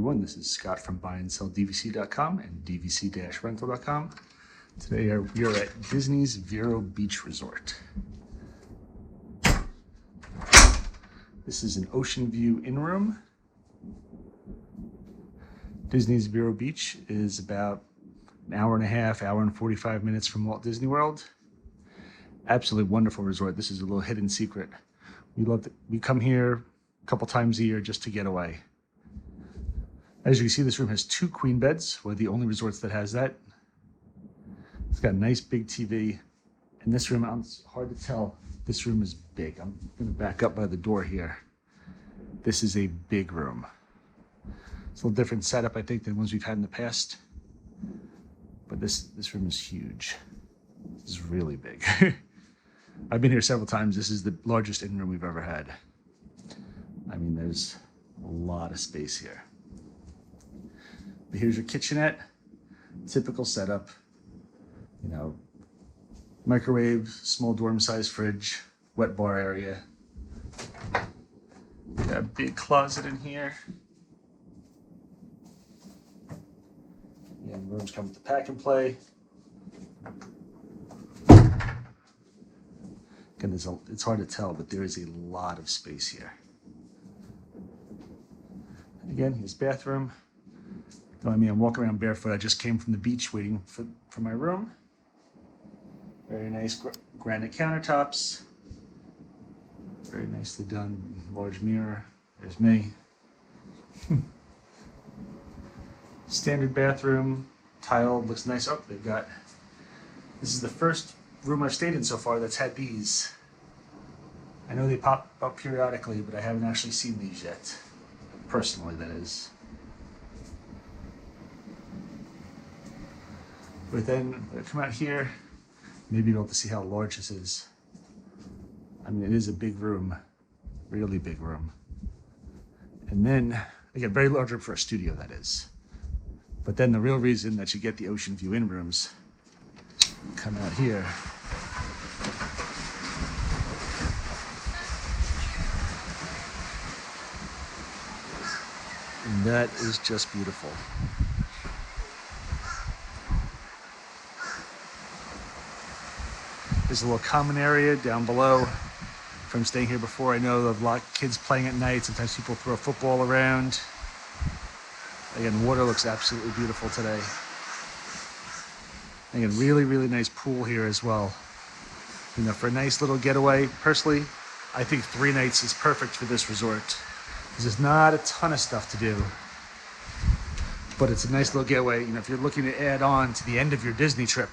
everyone, this is Scott from buyandselldvc.com and dvc-rental.com. Today we are at Disney's Vero Beach Resort. This is an ocean view in-room. Disney's Vero Beach is about an hour and a half, hour and 45 minutes from Walt Disney World. Absolutely wonderful resort. This is a little hidden secret. We come here a couple times a year just to get away. As you can see, this room has 2 queen beds. We're the only resorts that has that. It's got a nice big TV. And this room, it's hard to tell, this room is big. I'm going to back up by the door here. This is a big room. It's a little different setup, I think, than ones we've had in the past. But this room is huge. This is really big. I've been here several times. This is the largest in-room we've ever had. I mean, there's a lot of space here. But here's your kitchenette. Typical setup. You know, microwave, small dorm-sized fridge, wet bar area. We got a big closet in here. And rooms come with the pack and play. Again, it's hard to tell, but there is a lot of space here. And again, his bathroom. I mean, I'm walking around barefoot. I just came from the beach waiting for my room. Very nice granite countertops. Very nicely done. Large mirror. There's me. Standard bathroom. Tiled. Looks nice. Oh, this is the first room I've stayed in so far that's had these. I know they pop up periodically, but I haven't actually seen these yet. Personally, that is. But then I come out here, maybe you'll be able to see how large this is. I mean, it is a big room, really big room. And then, again, very large room for a studio, that is. But then the real reason that you get the ocean view in rooms, come out here. And that is just beautiful. There's a little common area down below. From staying here before, I know of a lot of kids playing at night. Sometimes people throw a football around. Again, water looks absolutely beautiful today. Again, really, really nice pool here as well. You know, for a nice little getaway, personally, I think 3 nights is perfect for this resort. There's not a ton of stuff to do, but it's a nice little getaway. You know, if you're looking to add on to the end of your Disney trip,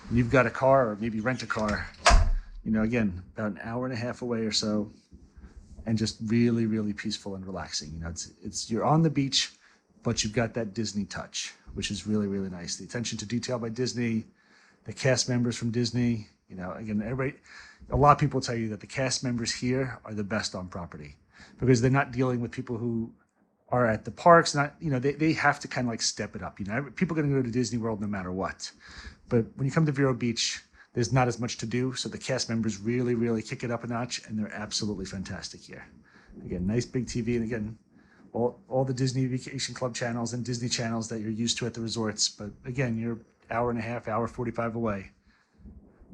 and you've got a car or maybe rent a car, you know, again, about an hour and a half away or so, and just really, really peaceful and relaxing. You know, you're on the beach, but you've got that Disney touch, which is really, really nice. The attention to detail by Disney, the cast members from Disney, you know, again, a lot of people tell you that the cast members here are the best on property because they're not dealing with people who are at the parks. Not, you know, they have to kind of like step it up. You know, people are going to go to Disney World no matter what. But when you come to Vero Beach, there's not as much to do. So the cast members really, really kick it up a notch, and they're absolutely fantastic here. Again, nice big TV, and again, all the Disney Vacation Club channels and Disney channels that you're used to at the resorts. But again, you're hour and a half, hour 45 away.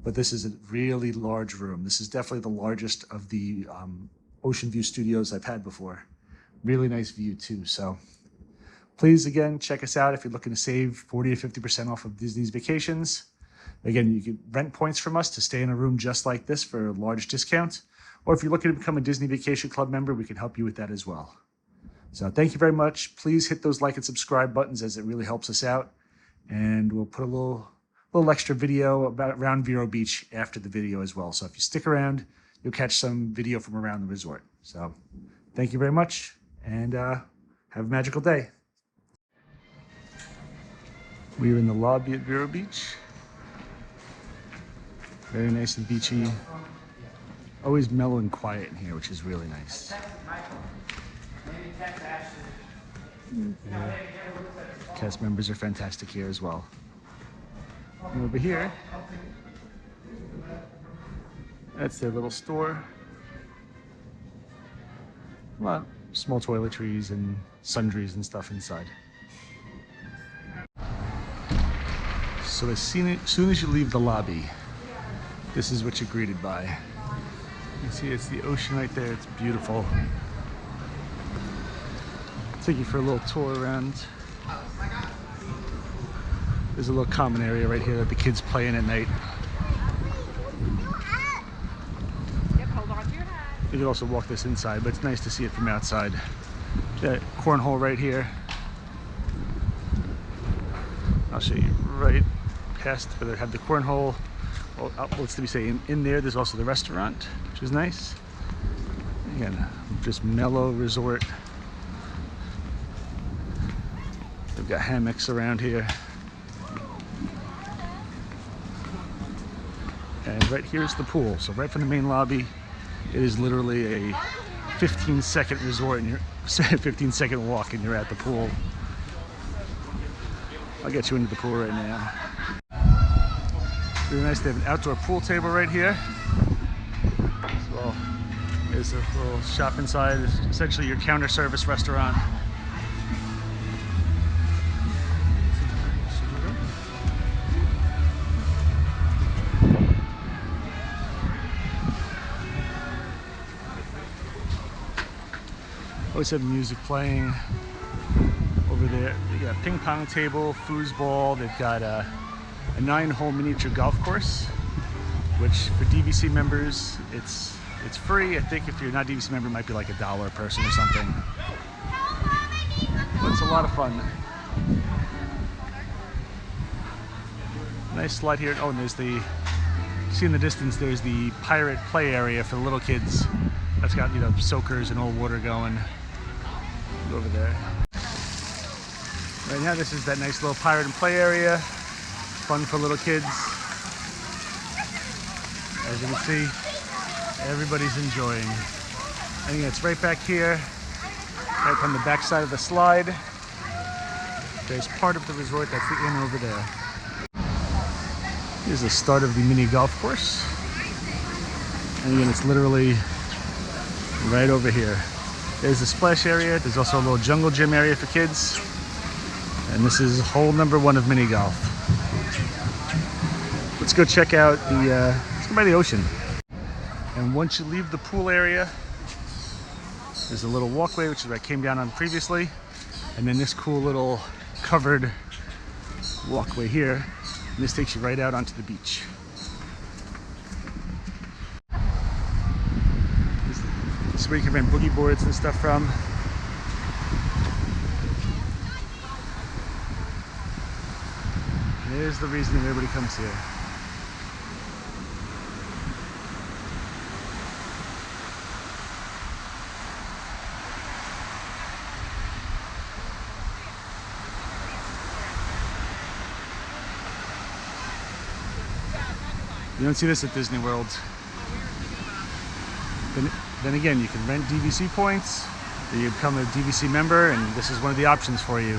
But this is a really large room. This is definitely the largest of the ocean view studios I've had before. Really nice view too. So please, again, check us out if you're looking to save 40 to 50% off of Disney's vacations. Again, you can rent points from us to stay in a room just like this for a large discount. Or if you're looking to become a Disney Vacation Club member, we can help you with that as well. So thank you very much. Please hit those like and subscribe buttons as it really helps us out. And we'll put a little extra video around Vero Beach after the video as well. So if you stick around, you'll catch some video from around the resort. So thank you very much, and have a magical day. We're in the lobby at Vero Beach. Very nice and beachy. Always mellow and quiet in here, which is really nice. Yeah. Cast members are fantastic here as well. And over here, that's their little store. A small toiletries and sundries and stuff inside. So as soon as you leave the lobby, this is what you're greeted by. You can see it's the ocean right there. It's beautiful. Take you for a little tour around. There's a little common area right here that the kids play in at night. You can also walk this inside, but it's nice to see it from outside. Got cornhole right here. I'll show you right past where they have the cornhole. Well, what's to be say? In there, there's also the restaurant, which is nice. Again, just mellow resort. They've got hammocks around here. And right here's the pool. So right from the main lobby, it is literally a 15-second resort, and you're 15-second walk, and you're at the pool. I'll get you into the pool right now. Really nice. They have an outdoor pool table right here. As well, there's a little shop inside. It's essentially your counter service restaurant. Always have music playing over there. They got a ping pong table, foosball. They've got a 9-hole miniature golf course, which for DVC members, it's free. I think if you're not a DVC member, it might be like $1 a person or something. But it's a lot of fun. Nice slide here. Oh, and there's the, see in the distance, there's the pirate play area for the little kids. That's got, you know, soakers and old water going over there. Right now, this is that nice little pirate and play area. Fun for little kids. As you can see, everybody's enjoying. And again, it's right back here, right on the back side of the slide. There's part of the resort, that's the inn over there. Here's the start of the mini golf course. And again, it's literally right over here. There's the splash area. There's also a little jungle gym area for kids. And this is hole number 1 of mini golf. Let's go check out the, let's go by the ocean. And once you leave the pool area, there's a little walkway, which is where I came down on previously. And then this cool little covered walkway here. And this takes you right out onto the beach. This is where you can rent boogie boards and stuff from. There's the reason that everybody comes here. You don't see this at Disney World. Then again, you can rent DVC points, you become a DVC member, and this is one of the options for you.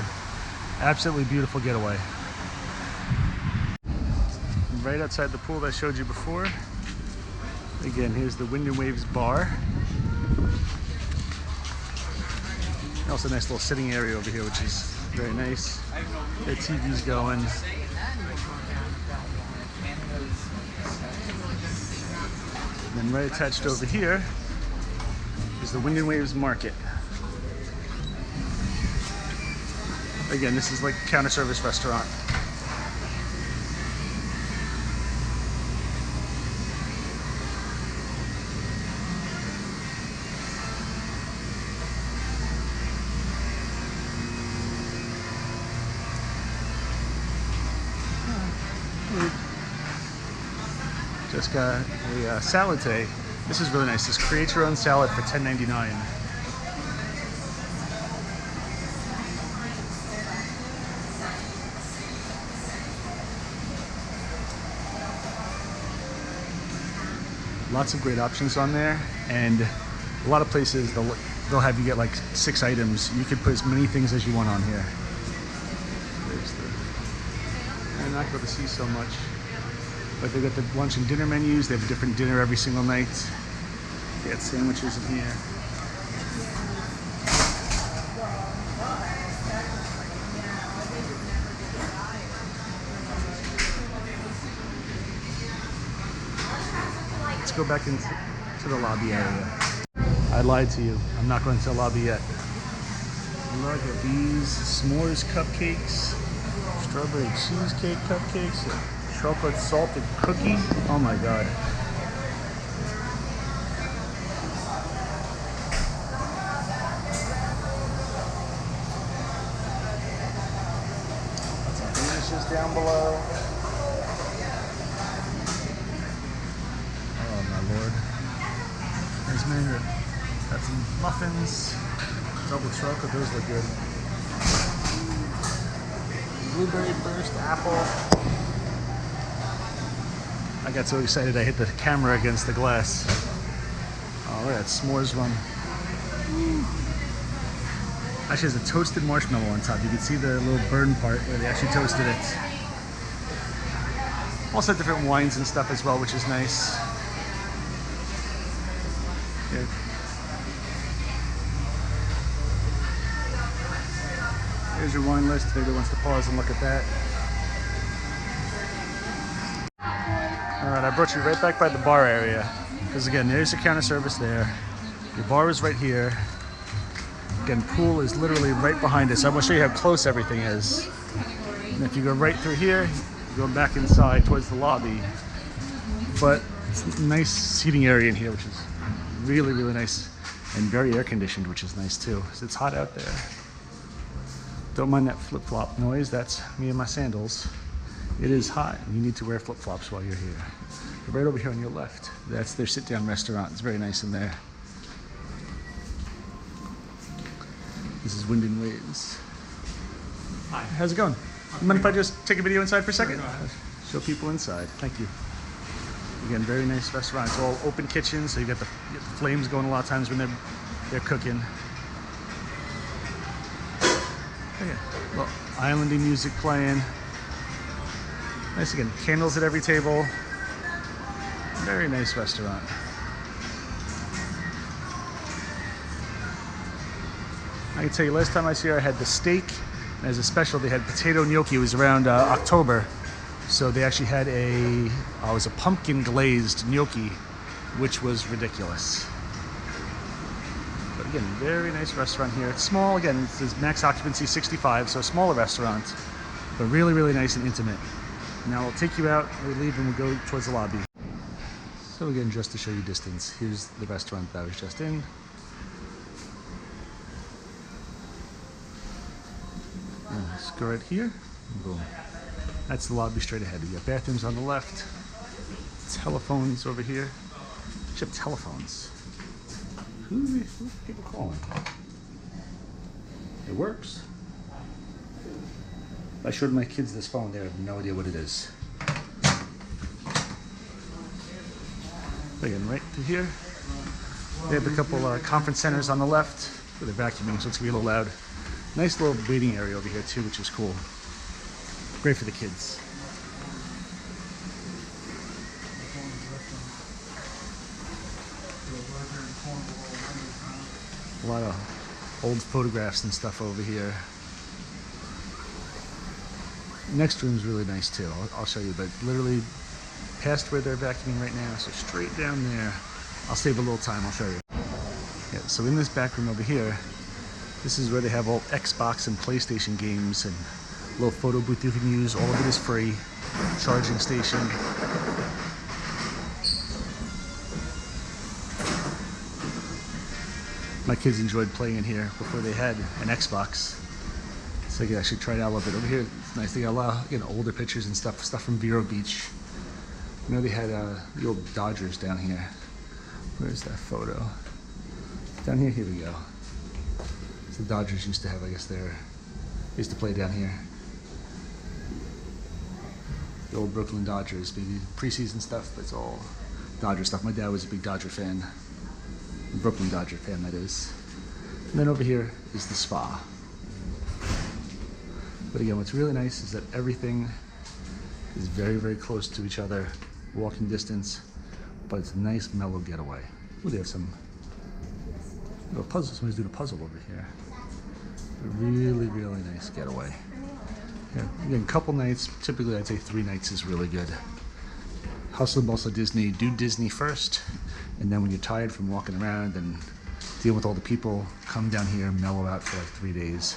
Absolutely beautiful getaway. Right outside the pool that I showed you before. Again, here's the Wind and Waves bar. Also a nice little sitting area over here, which is very nice. The TV's going. And then right attached over here is the Wind and Waves Market. Again, this is like a counter service restaurant. Just got a salad today. This is really nice. This create your own salad for $10.99. Lots of great options on there, and a lot of places they'll have you get like 6 items. You can put as many things as you want on here. There's the, I'm not going to see so much. But they've got the lunch and dinner menus. They have a different dinner every single night. They got sandwiches in here. let's go back into the lobby area. I lied to you. I'm not going to the lobby yet. Look at these s'mores cupcakes, strawberry cheesecake cupcakes, chocolate salted cookie. Oh my god. Some finishes down below. Oh my lord. There's many. Got some muffins. Double chocolate, those look good. Blueberry burst apple. I got so excited I hit the camera against the glass. Oh, look at that s'mores one. Actually, there's a toasted marshmallow on top. You can see the little burn part where they actually toasted it. Also different wines and stuff as well, which is nice. Here. Here's your wine list if anybody wants to pause and look at that. Alright, I brought you right back by the bar area. Because again, there's the counter service there. Your bar is right here. Again, pool is literally right behind us. I'm going to show you how close everything is. And if you go right through here, you go back inside towards the lobby. But it's a nice seating area in here, which is really, really nice. And very air conditioned, which is nice too. It's hot out there. Don't mind that flip-flop noise, that's me and my sandals. It is hot, and you need to wear flip-flops while you're here. But right over here on your left, that's their sit-down restaurant. It's very nice in there. This is Wind and Waves. Hi. How's it going? You mind if I just take a video inside for a second? Show people inside, thank you. Again, very nice restaurant. It's all open kitchen, so you got the flames going a lot of times when they're cooking. Okay. Well, islandy music playing. Nice again, candles at every table. Very nice restaurant. I can tell you, last time I was here, I had the steak. And as a special, they had potato gnocchi. It was around October. So they actually had it was a pumpkin glazed gnocchi, which was ridiculous. But again, very nice restaurant here. It's small, again, it says max occupancy 65, so a smaller restaurant, but really, really nice and intimate. Now I'll take you out, we leave and we'll go towards the lobby. So again, just to show you distance, here's the restaurant that I was just in. And let's go right here, boom. That's the lobby straight ahead. We got bathrooms on the left, telephones over here. We have telephones. Who are people calling? It works. If I showed my kids this phone, they have no idea what it is. Again, right through here. They have a couple conference centers on the left where they're vacuuming, so it's gonna be a little loud. Nice little waiting area over here too, which is cool. Great for the kids. A lot of old photographs and stuff over here. Next room is really nice too. I'll show you, but literally past where they're vacuuming right now, so straight down there. I'll save a little time, I'll show you. Yeah, so in this back room over here, this is where they have all Xbox and PlayStation games and a little photo booth you can use. All of it is free. Charging station. My kids enjoyed playing in here before they had an Xbox. So I could actually try it out a little bit. Over here, it's nice. They got a lot of older pictures and stuff from Vero Beach. You know, they had the old Dodgers down here. Where's that photo? Down here, here we go. So the Dodgers used to have, I guess, they used to play down here. The old Brooklyn Dodgers, maybe preseason stuff, but it's all Dodger stuff. My dad was a big Dodger fan. A Brooklyn Dodger fan, that is. And then over here is the spa. But again, what's really nice is that everything is very, very close to each other, walking distance, but it's a nice mellow getaway. Ooh, they have some little puzzles. Somebody's doing a puzzle over here. A really, really nice getaway. Yeah, again, couple nights, typically I'd say 3 nights is really good. hustle and bustle of Disney, do Disney first, and then when you're tired from walking around and dealing with all the people, come down here and mellow out for like 3 days.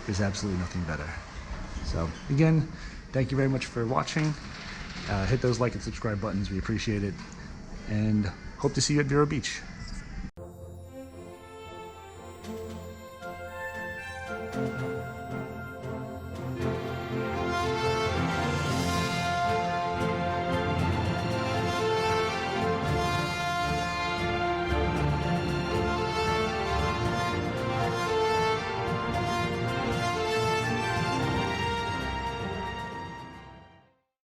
There's absolutely nothing better. So again, thank you very much for watching. Hit those like and subscribe buttons, we appreciate it. And hope to see you at Vero Beach.